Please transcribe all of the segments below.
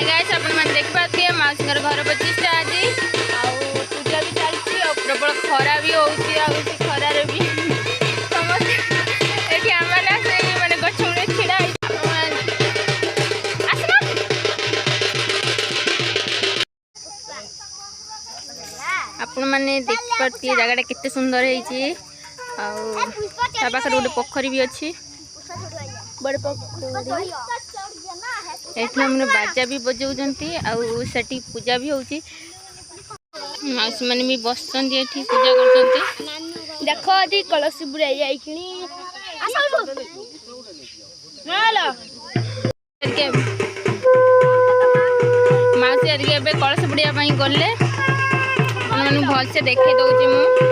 Hi guys अपन मन देख पाती है माउसी घर प्रतिष्ठा आज आउ पूजा भी चलती और प्रबल खरा भी होउची आ खरा रे भी समस्त एठी हमला से माने गछ मुळे छिड़ा आपण माने देख पाती है जगह केते सुंदर हेची आउ ता पाखर गोटे पोखरी भी अछि बड़ पोखरी एठी हमने बाजा भी बजाउजंती आउ सेठी पूजा भी होउची माउसी माने भी बसचंती एठी पूजा करचंती देखो अदी कलश बुराई जाइखिनी आसलबो नाला के माउसी अदके बे कलश बुड़िया पई गले माने भल से देखे दउची मु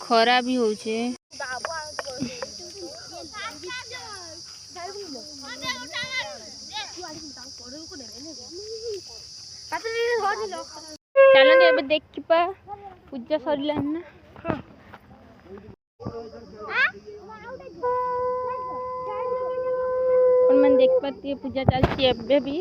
खरा भी होचे चलन एबे देखिपा पूजा सरिला ना अपन मन देख पाती है पूजा चलती है एबे भी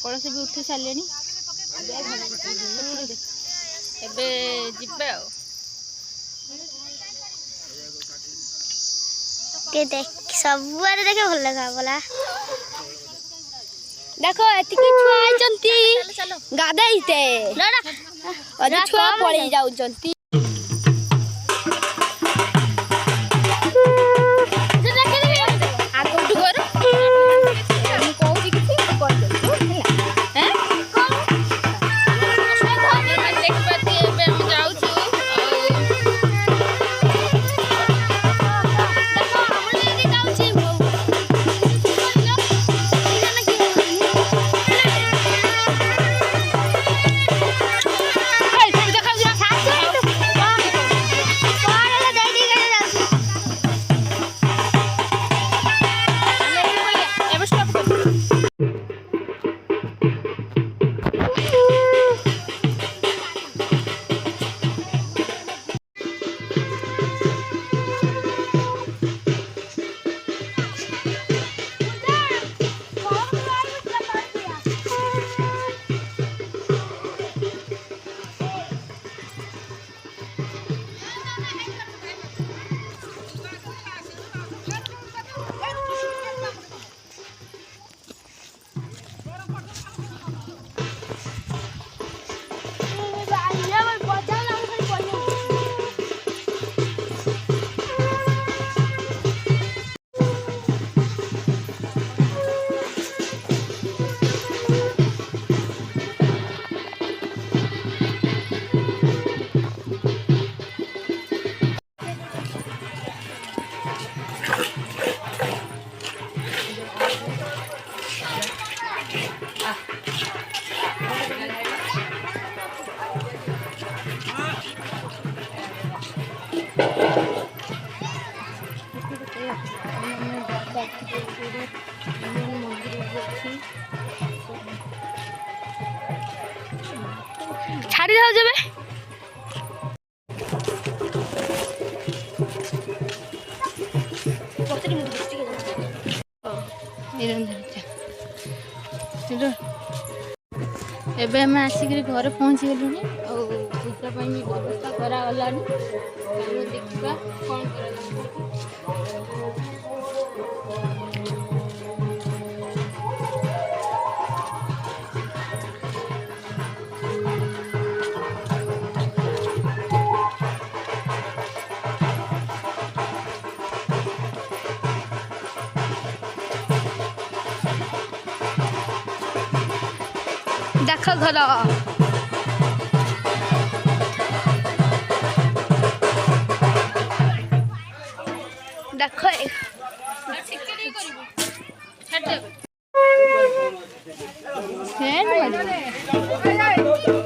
कलश भी उठी सारे एबे जिबे आ के देख सबुआरे देखे भल लगा बोला देखो एतिके छुआ आइचंती गादैते अरे छुआ पड़ी जाउचंती छाड़ी जाओ जबे एबे हम आसिक घर पहुँची गलुनी पूजा ପାଇଁ ବି ବ୍ୟବସ୍ଥା କରାଗଲାଣି। ଚାଲୁ ଦେଖିବା କ'ଣ କରାଯାଉଛି। देख घर देख ଫ୍ୟାନ୍